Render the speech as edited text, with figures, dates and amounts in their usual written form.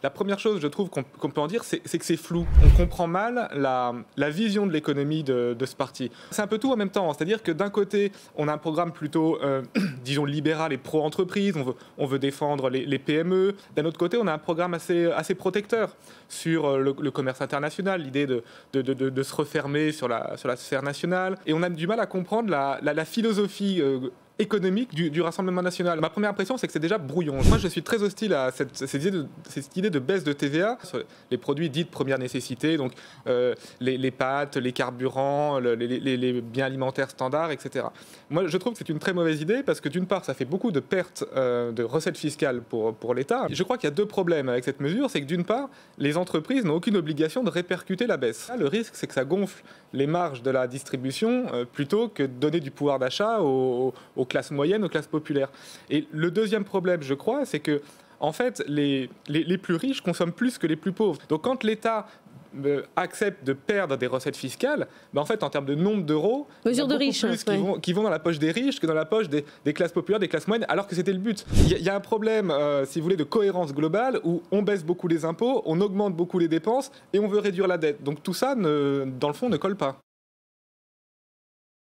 La première chose, je trouve, qu'on peut en dire, c'est que c'est flou. On comprend mal la vision de l'économie de ce parti. C'est un peu tout en même temps. C'est-à-dire que d'un côté, on a un programme plutôt, disons, libéral et pro-entreprise. On veut défendre les PME. D'un autre côté, on a un programme assez protecteur sur le commerce international, l'idée de se refermer sur la sphère nationale. Et on a du mal à comprendre la philosophie économique du Rassemblement national. Ma première impression, c'est que c'est déjà brouillon. Moi, je suis très hostile à cette idée de baisse de TVA sur les produits dits de première nécessité, donc les pâtes, les carburants, les biens alimentaires standards, etc. Moi, je trouve que c'est une très mauvaise idée parce que d'une part, ça fait beaucoup de pertes de recettes fiscales pour l'État. Je crois qu'il y a deux problèmes avec cette mesure. C'est que d'une part, les entreprises n'ont aucune obligation de répercuter la baisse. Le risque, c'est que ça gonfle les marges de la distribution plutôt que de donner du pouvoir d'achat aux classes moyennes, aux classes populaires. Et le deuxième problème, je crois, c'est que en fait, les plus riches consomment plus que les plus pauvres. Donc quand l'État accepte de perdre des recettes fiscales, en fait, en termes de nombre d'euros, il y a beaucoup plus qui vont dans la poche des riches que dans la poche des classes populaires, des classes moyennes, alors que c'était le but. Il y a un problème, si vous voulez, de cohérence globale où on baisse beaucoup les impôts, on augmente beaucoup les dépenses et on veut réduire la dette. Donc tout ça, dans le fond, ne colle pas.